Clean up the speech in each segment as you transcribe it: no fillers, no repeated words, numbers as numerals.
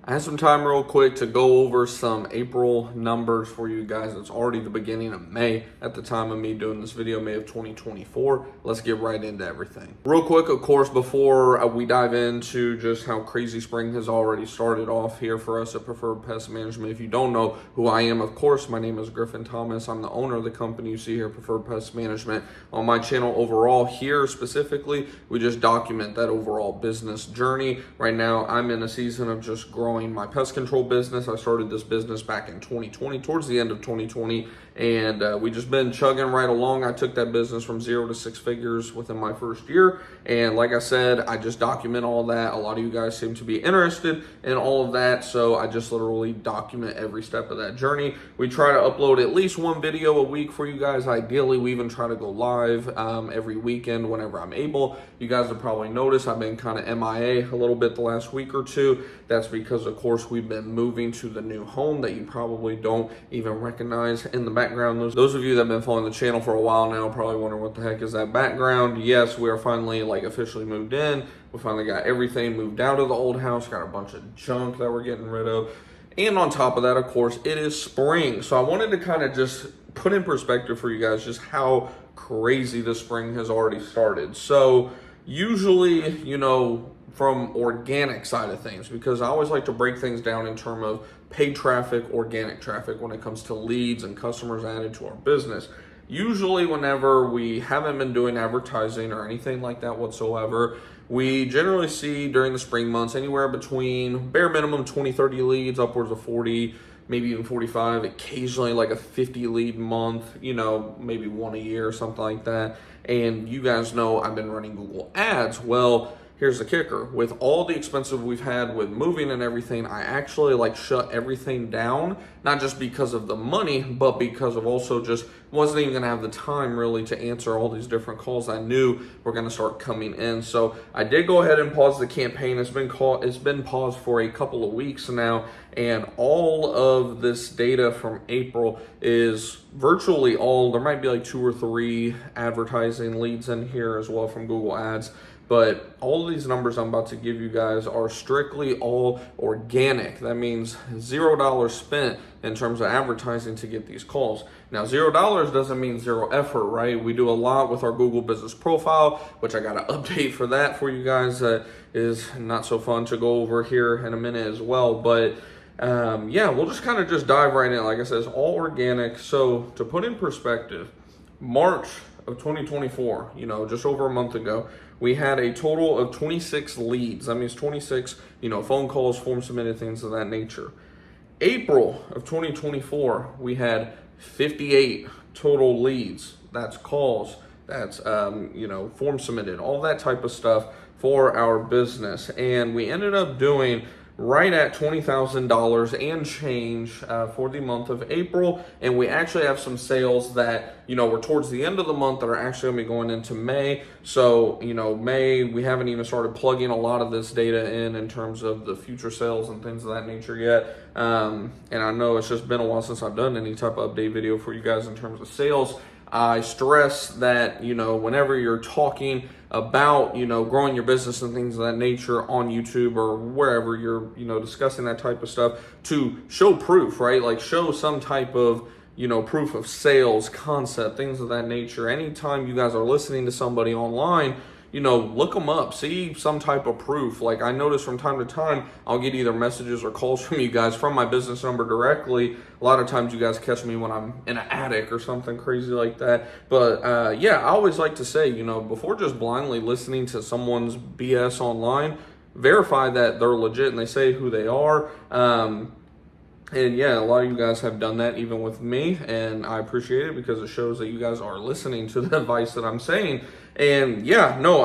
I had some time real quick to go over some April numbers for you guys. It's already the beginning of May at the time of me doing this video, May of 2024. Let's get right into everything. Real quick, of course, before we dive into just how crazy spring has already started off here for us at Preferred Pest Management. If you don't know who I am, of course, my name is Griffin Thomas. I'm the owner of the company you see here, Preferred Pest Management. On my channel overall here specifically, we just document that overall business journey. Right now, I'm in a season of just growing my pest control business. I started this business back in 2020, towards the end of 2020, and we just been chugging right along. I took that business from 0 to 6 figures within my first year, and like I said, I just document all that. A lot of you guys seem to be interested in all of that, so I just literally document every step of that journey. We try to upload at least one video a week for you guys. Ideally, we even try to go live every weekend whenever I'm able. You guys have probably noticed I've been kind of MIA a little bit the last week or two. That's because, of course, we've been moving to the new home that you probably don't even recognize in the background. Those of you that have been following the channel for a while now probably wondering what the heck is that background. Yes, we are finally officially moved in. We finally got everything moved out of the old house, got a bunch of junk that we're getting rid of. And on top of that, of course, it is spring. So I wanted to kind of just put in perspective for you guys just how crazy the spring has already started. So usually, from organic side of things, because I always like to break things down in terms of paid traffic, organic traffic when it comes to leads and customers added to our business. Usually whenever we haven't been doing advertising or anything like that whatsoever, we generally see during the spring months anywhere between bare minimum 20, 30 leads, upwards of 40, maybe even 45, occasionally like a 50 lead month, maybe one a year or something like that. And you guys know I've been running Google Ads. Well, here's the kicker. With all the expenses we've had with moving and everything, I actually shut everything down, not just because of the money, but because of also just wasn't even gonna have the time really to answer all these different calls I knew were gonna start coming in. So I did go ahead and pause the campaign. It's been paused for a couple of weeks now, and all of this data from April is virtually all, there might be 2 or 3 advertising leads in here as well from Google Ads. But all of these numbers I'm about to give you guys are strictly all organic. That means $0 spent in terms of advertising to get these calls. Now, $0 doesn't mean zero effort, right? We do a lot with our Google business profile, which I got to update for that for you guys. That is not so fun to go over here in a minute as well. But yeah, we'll just kind of just dive right in. Like I said, it's all organic. So to put in perspective, March of 2024, just over a month ago, we had a total of 26 leads. That means 26, phone calls, form submitted, things of that nature. April of 2024, we had 58 total leads. That's calls, that's, form submitted, all that type of stuff for our business. And we ended up doing right at $20,000 and change for the month of April. And we actually have some sales that, we're towards the end of the month that are actually gonna be going into May. So, May, we haven't even started plugging a lot of this data in terms of the future sales and things of that nature yet. And I know it's just been a while since I've done any type of update video for you guys in terms of sales. I stress that, whenever you're talking about, growing your business and things of that nature on YouTube or wherever you're, discussing that type of stuff, to show proof, right? Show some type of, proof of sales, concept, things of that nature. Anytime you guys are listening to somebody online, look them up, see some type of proof. I notice from time to time, I'll get either messages or calls from you guys from my business number directly. A lot of times you guys catch me when I'm in an attic or something crazy like that. But yeah, I always like to say, before just blindly listening to someone's BS online, verify that they're legit and they say who they are. And yeah, a lot of you guys have done that even with me, and I appreciate it because it shows that you guys are listening to the advice that I'm saying. And yeah, no,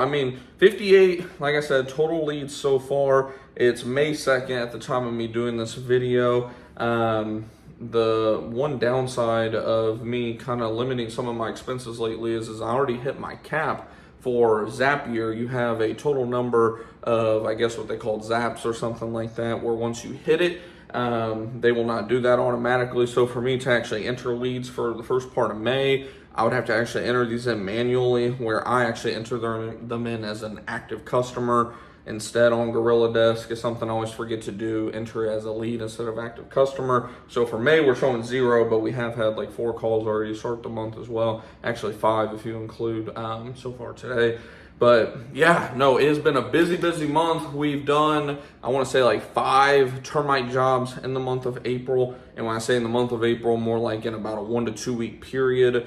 58, like I said, total leads so far. It's May 2nd at the time of me doing this video. The one downside of me kind of limiting some of my expenses lately is I already hit my cap. For Zapier, you have a total number of, I guess what they call zaps or something like that, where once you hit it, they will not do that automatically. So for me to actually enter leads for the first part of May, I would have to actually enter these in manually, where I actually enter them in as an active customer. instead on GorillaDesk. Is something I always forget to do, enter as a lead instead of active customer. So for May, we're showing 0, but we have had like 4 calls already to start the month as well. Actually 5 if you include so far today. But yeah, no, it has been a busy month. We've done, I want to say like 5 termite jobs in the month of April. And when I say in the month of April, more like in about a 1 to 2 week period.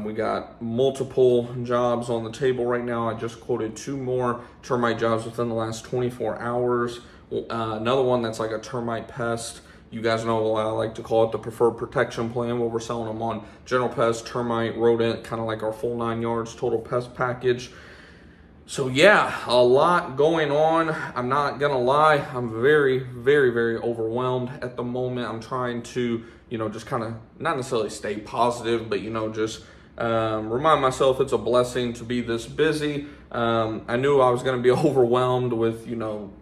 We got multiple jobs on the table right now. I just quoted 2 more termite jobs within the last 24 hours. Another one that's like a termite pest. You guys know I like to call it the preferred protection plan, where we're selling them on general pest, termite, rodent, kind of like our full 9 yards total pest package. So yeah, a lot going on. I'm not gonna lie, I'm very overwhelmed at the moment. I'm trying to, just kind of not necessarily stay positive, but just remind myself it's a blessing to be this busy. I knew I was gonna be overwhelmed with,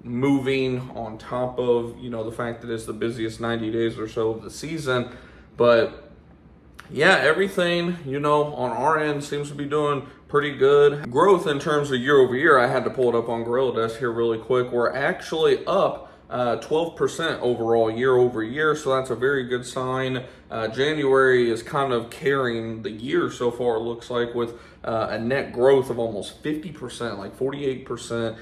moving on top of, the fact that it's the busiest 90 days or so of the season. But yeah, everything, on our end seems to be doing pretty good. Growth in terms of year over year, I had to pull it up on GorillaDesk here really quick. We're actually up 12% overall year over year, so that's a very good sign. January is kind of carrying the year so far, it looks like, with a net growth of almost 50%, like 48%.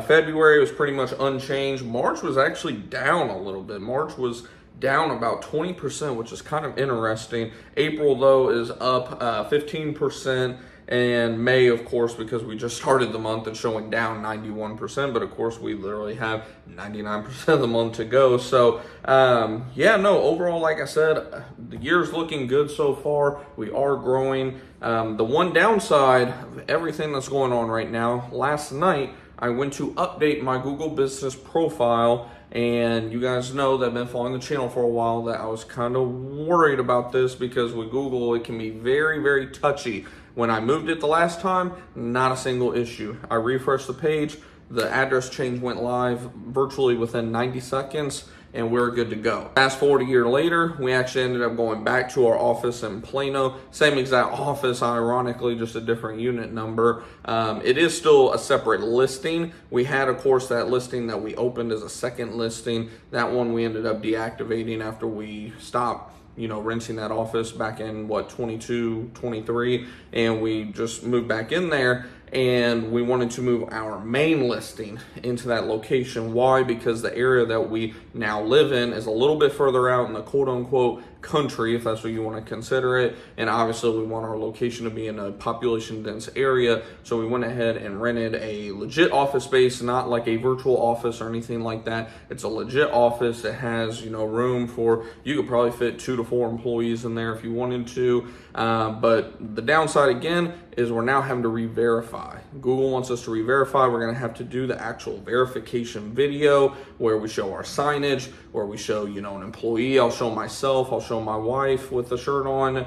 February was pretty much unchanged. March was actually down a little bit. March was down about 20%, which is kind of interesting. April, though, is up 15%. And May, of course, because we just started the month, it's showing down 91%. But of course, we literally have 99% of the month to go. So, overall, like I said, the year's looking good so far. We are growing. The one downside of everything that's going on right now, last night, I went to update my Google business profile. And you guys know that I've been following the channel for a while, that I was kind of worried about this, because with Google, it can be very touchy. When I moved it the last time, not a single issue. I refreshed the page, the address change went live virtually within 90 seconds, and we're good to go. Fast forward a year later, we actually ended up going back to our office in Plano. Same exact office, ironically, just a different unit number. It is still a separate listing. We had, of course, that listing that we opened as a second listing. That one we ended up deactivating after we stopped renting that office back in 22, 23, and we just moved back in there. And we wanted to move our main listing into that location. Why? Because the area that we now live in is a little bit further out in the quote-unquote country, if that's what you want to consider it. And obviously we want our location to be in a population dense area. So we went ahead and rented a legit office space, not like a virtual office or anything like that. It's a legit office. It has, room for, you could probably fit 2 to 4 employees in there if you wanted to. But the downside again is we're now having to re-verify. Google wants us to re-verify. We're going to have to do the actual verification video where we show our signage, where we show, an employee. I'll show myself. I'll show my wife with the shirt on.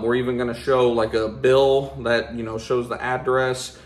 We're even going to show like a bill that, shows the address,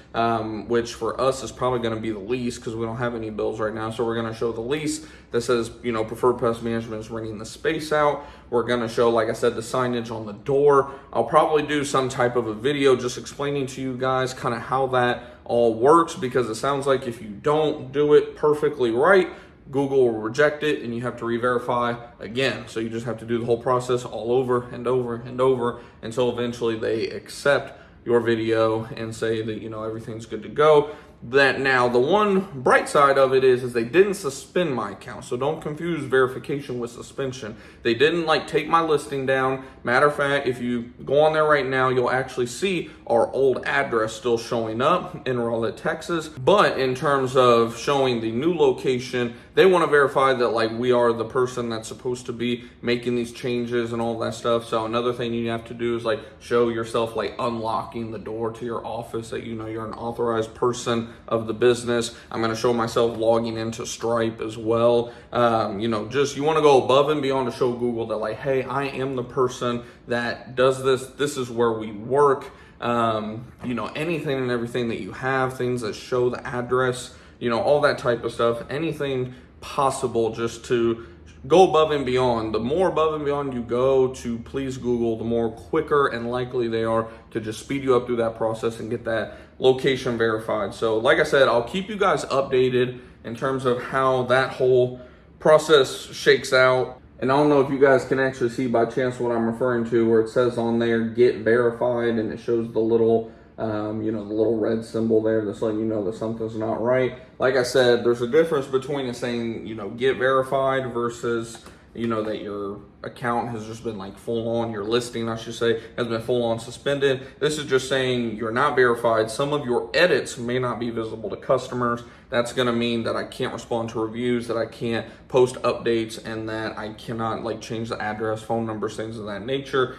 which for us is probably going to be the lease, because we don't have any bills right now. So we're going to show the lease that says, Preferred Pest Management is renting the space out. We're going to show, like I said, the signage on the door. I'll probably do some type of a video just explaining to you guys kind of how that all works, because it sounds like if you don't do it perfectly right, Google will reject it and you have to re-verify again. So you just have to do the whole process all over and over and over until eventually they accept your video and say that, everything's good to go. That now the one bright side of it is they didn't suspend my account. So don't confuse verification with suspension. They didn't take my listing down. Matter of fact, if you go on there right now, you'll actually see our old address still showing up in Rowlett, Texas. But in terms of showing the new location, they want to verify that we are the person that's supposed to be making these changes and all that stuff. So another thing you have to do is show yourself unlocking the door to your office, that you're an authorized person of the business. I'm going to show myself logging into Stripe as well. Just you want to go above and beyond to show Google that hey, I am the person that does this. This is where we work. Anything and everything that you have, things that show the address, all that type of stuff, anything possible just to go above and beyond. The more above and beyond you go to please Google, the more quicker and likely they are to just speed you up through that process and get that location verified. So like I said, I'll keep you guys updated in terms of how that whole process shakes out. And I don't know if you guys can actually see by chance what I'm referring to, where it says on there, get verified, and it shows the little the little red symbol there that's letting you know that something's not right. Like I said, there's a difference between it saying, get verified versus, that your account has just been like full on, your listing, I should say, has been full on suspended. This is just saying you're not verified. Some of your edits may not be visible to customers. That's going to mean that I can't respond to reviews, that I can't post updates, and that I cannot change the address, phone numbers, things of that nature,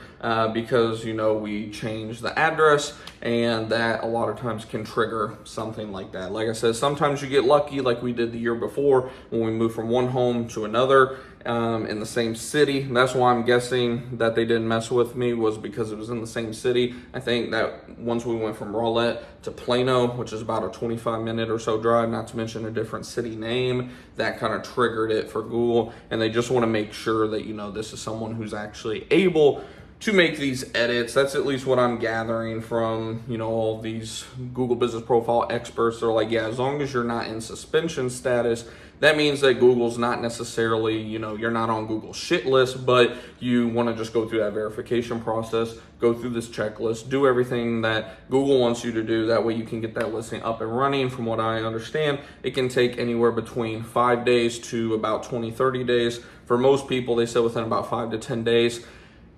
because, we change the address, and that a lot of times can trigger something like that. Like I said, sometimes you get lucky like we did the year before when we moved from one home to another in the same city. That's why I'm guessing that they didn't mess with me, was because it was in the same city. I think that once we went from Rowlett to Plano, which is about a 25-minute or so drive, not to mention a different city name, that kind of triggered it for Google. And they just want to make sure that, this is someone who's actually able to make these edits. That's at least what I'm gathering from, all these Google Business Profile experts. They're like, yeah, as long as you're not in suspension status, that means that Google's not necessarily, you're not on Google's shit list, but you want to just go through that verification process, go through this checklist, do everything that Google wants you to do. That way you can get that listing up and running. From what I understand, it can take anywhere between 5 days to about 20, 30 days. For most people, they said within about 5 to 10 days.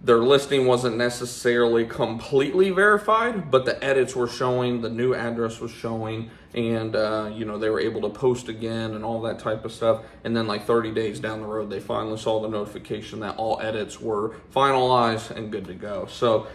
Their listing wasn't necessarily completely verified, but the edits were showing, the new address was showing, and they were able to post again and all that type of stuff. And then 30 days down the road, they finally saw the notification that all edits were finalized and good to go. So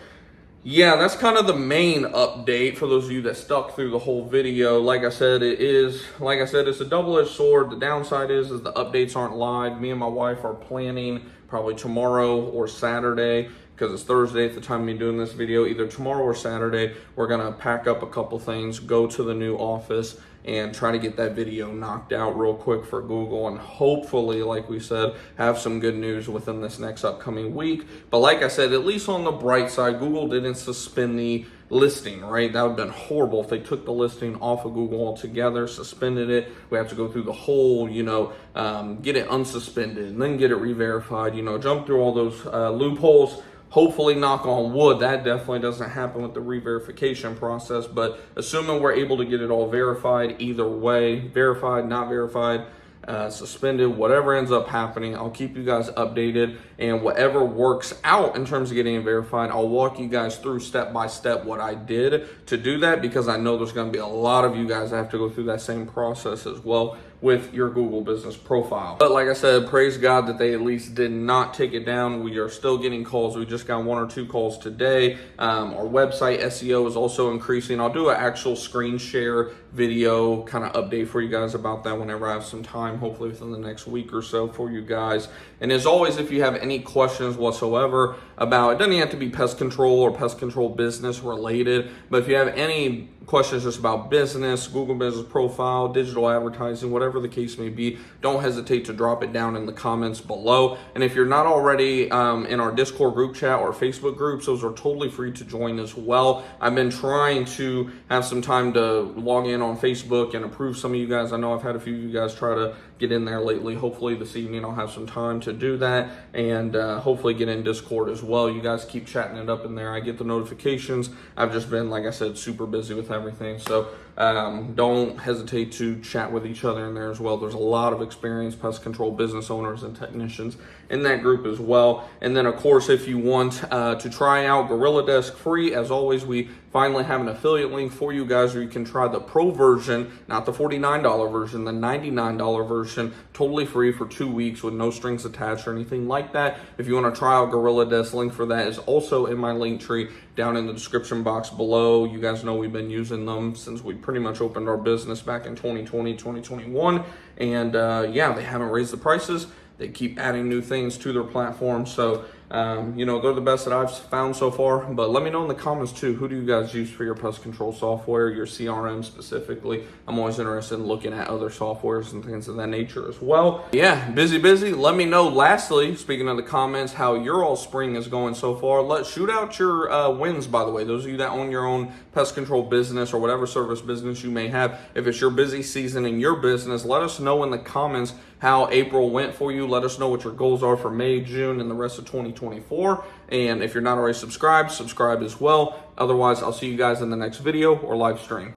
yeah, that's kind of the main update for those of you that stuck through the whole video. Like I said, it's a double-edged sword. The downside is the updates aren't live. Me and my wife are planning probably tomorrow or Saturday, because it's Thursday at the time of me doing this video. Either tomorrow or Saturday, we're gonna pack up a couple things, go to the new office, and try to get that video knocked out real quick for Google, and hopefully, like we said, have some good news within this next upcoming week. But like I said, at least on the bright side, Google didn't suspend the listing, right? That would have been horrible if they took the listing off of Google altogether, suspended it. We have to go through the whole, get it unsuspended and then get it re-verified, jump through all those loopholes. Hopefully, knock on wood, that definitely doesn't happen with the re-verification process. But assuming we're able to get it all verified, either way, verified, not verified, suspended, whatever ends up happening, I'll keep you guys updated, and whatever works out in terms of getting it verified, I'll walk you guys through step by step what I did to do that, because I know there's going to be a lot of you guys that have to go through that same process as well with your Google Business Profile. But like I said, praise God that they at least did not take it down. We are still getting calls. We just got 1 or 2 calls today. Our website SEO is also increasing. I'll do an actual screen share video kind of update for you guys about that whenever I have some time, hopefully within the next week or so for you guys. And as always, if you have any questions whatsoever about, it doesn't have to be pest control or pest control business related, but if you have any questions just about business, Google Business Profile, digital advertising, whatever the case may be, don't hesitate to drop it down in the comments below. And if you're not already in our Discord group chat or Facebook groups, those are totally free to join as well. I've been trying to have some time to log in on Facebook and approve some of you guys. I know I've had a few of you guys try to get in there lately. Hopefully this evening I'll have some time to do that, and hopefully get in Discord as well. You guys keep chatting it up in there. I get the notifications. I've just been, like I said, super busy with everything. So don't hesitate to chat with each other in there as well. There's a lot of experienced pest control business owners and technicians in that group as well. And then, of course, if you want to try out GorillaDesk free, as always, we finally have an affiliate link for you guys where you can try the pro version, not the $49 version, the $99 version, totally free for 2 weeks with no strings attached or anything like that. If you want to try out GorillaDesk, link for that is also in my LinkTree down in the description box below. You guys know we've been using them since we pretty much opened our business back in 2020, 2021. And yeah, they haven't raised the prices. They keep adding new things to their platform. So You know, they're the best that I've found so far. But let me know in the comments too, who do you guys use for your pest control software, your CRM specifically? I'm always interested in looking at other softwares and things of that nature as well. Yeah, busy. Let me know, lastly, speaking of the comments, how your all spring is going so far. Let's shoot out your wins, by the way. Those of you that own your own pest control business or whatever service business you may have, if it's your busy season in your business, let us know in the comments how April went for you. Let us know what your goals are for May, June, and the rest of 2024. And if you're not already subscribed, subscribe as well. Otherwise, I'll see you guys in the next video or live stream.